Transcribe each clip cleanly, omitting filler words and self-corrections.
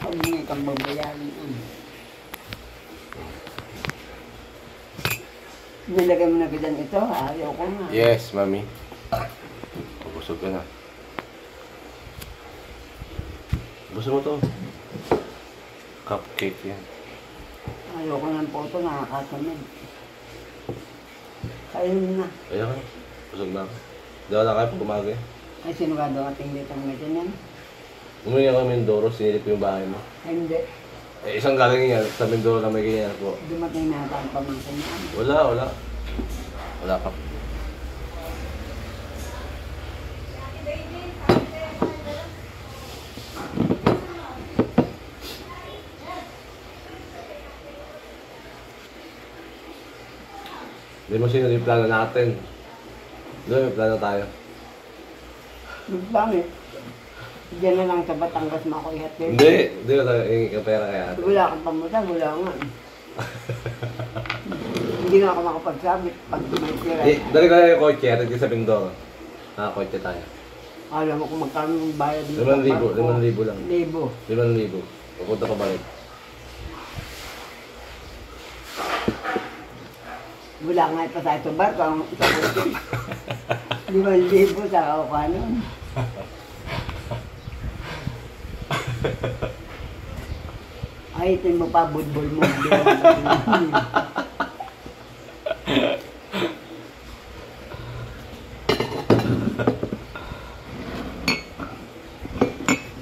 Humingi kang babayaran. Nilagay mo na bidan ito, ayaw ko nga. Yes, mami. Busog ka na. Gusto mo to? Cupcake yan. Ayaw ko ng photo, nakakasamid. Kainin na. Ayaw ka. Busog na ako. Di ako na kayo pag umaga eh. Ay, sino ka dumating dito ng ganyan? Umuwi ako ng Mindoro, sinilip ko yung bahay mo. Ay, hindi. Eh, isang galing yan. Sa Mindoro na may ganyan po. Dumating na ata ang pamangkin niya. Wala. Wala pa. Hindi mo sino yung plano natin. Doon may plano tayo. Dami. Diyan na lang sa Batangas mo ako ihatid. Hindi ko tayo yung pera kaya ate. Wala kang pamutan, wala nga. Hindi na ako makapagsabi pag may tira. Dali ko na yung kotse at hindi sa Mindoro. Nakakotse tayo. Alam mo kung magkano yung bayad mo. 5,000 lang. 1,000. 5,000. Pupunta pa balik. Wala nga ito sa ito barko. Ang isa ko. 5,000 sa kakano. Ay, ito mo pa, budbol mo.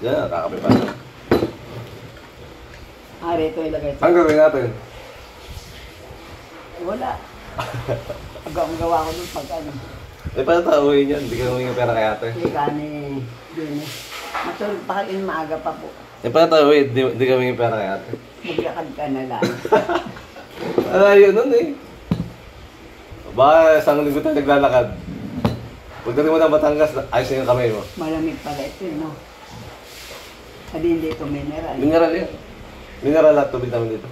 Yan, nakakape pa. Ari, ito ilagay sa... Ang gawin natin? Wala. Ang gawa ko dun pag ano. Eh, paano tauhin yan? Hindi ka humingi pera kay ate. Hindi ka ni... Dini. Matulog pa kayo maaga pa po. Eh, paano tauhin? Hindi ka humingi pera kay ate. Maglakad ka na lang. Yun nun eh. Baka isang linggo tayo naglalakad. Pagdating mo ng Batangas, ayos na yung kamay mo. Malamig pala ito, no? Sabi hindi ito mineral. Mineral yan. Mineral at tubig namin dito.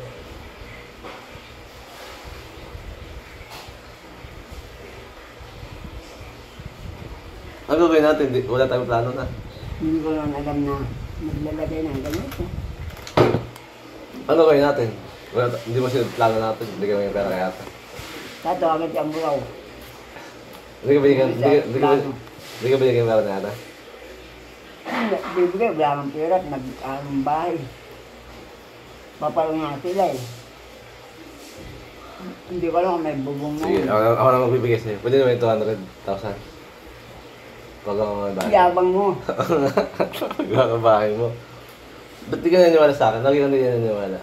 Ano gawin natin? Wala tayong plano na. Hindi ko lang alam na maglalagay ng ganito. Ano gawin natin? Hindi mo sila plano natin. Hindi kami yung pera kay ate. Tato agad yung buraw. Hindi ka binigyan yung pera ni ate? Bibigay, wala kang pera at nag-anong bahay. Papalong nga sila eh. Hindi ko alam kung may bubong na Sige, yun. ako na magbibigay sa'yo. Pwede naman yung 200,000. Pag ako may bahay. Yabang mo. Pag ako bahay mo. Ba't di ka naniwala sa akin? Lagi ka hindi naniwala.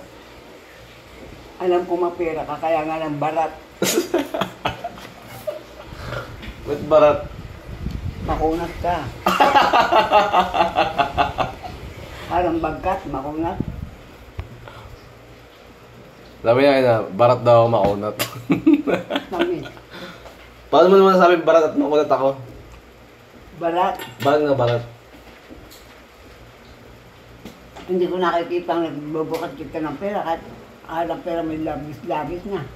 Alam ko mapera ka, kaya nga ng barat. Ba't barat? Makunat ka. Parang bagkat, makunat. Sabi niya na, barat daw ako makunat. Nangis. Paano mo naman sabi barat at makunat ako? Barat. Bakit nga barat? Hindi ko nakikita ang nagbubukat kita ng pera kahit ng pera may labis-labis na.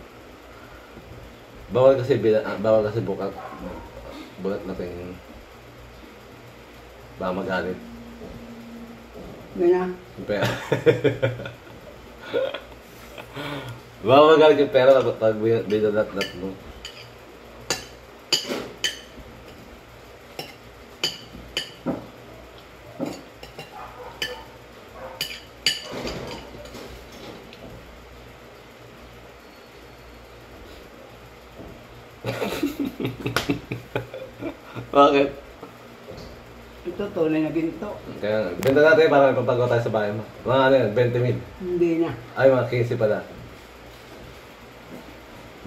Bawal kasi bukat. Bukat natin. Baka magalit. Yun na. Yung pera. Baka magalit yung pera pag binalat-lat mo. Bakit? Ito tunay na ginto. Kaya, benta natin para may papagawa tayo sa bahay mo. Mga ano yan, 20,000. Hindi na. Ay, mga 15 pala.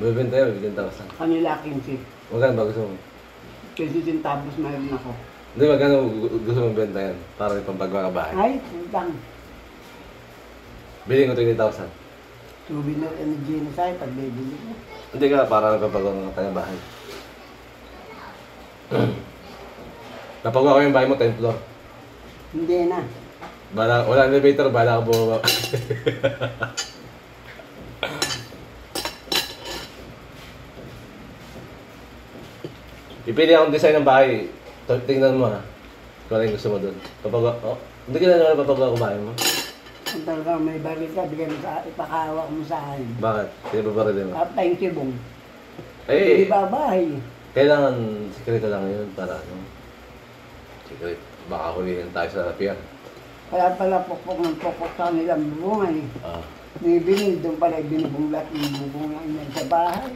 Bibenta yan, bibigyan tapos na. Kanila 15. Magkano ba gusto mo? Kasi centavos mayroon ako. Hindi, magkano gusto mong benta yan para may papagawa ka bahay? Ay, utang. Bilhin ko 20,000. Tubig na energy na sa'yo pag bibili ko. Hindi ka, para may papagawa ka ng bahay. Napagawa ko yung bahay mo, 10th floor. Hindi na. Wala elevator, bala ka bumaba. Ipili akong design ng bahay. Tingnan mo ha. Kung ano yung gusto mo doon. Hindi ka na naman papagawa ko bahay mo. Kung talagang may baril ka, bigyan mo sa ipakahawak mo sa akin. Bakit? Sino ba rin mo? At tayong sibong. Eh, Di ba bahay? kailangan sikreto lang yun para ano. Secret. Baka hulihin tayo sa pier. Kaya pala pokpok ng pokpok sa nilang bubungan eh. Ah. Bibili, doon pala binubunglat yung bubungan yan sa bahay.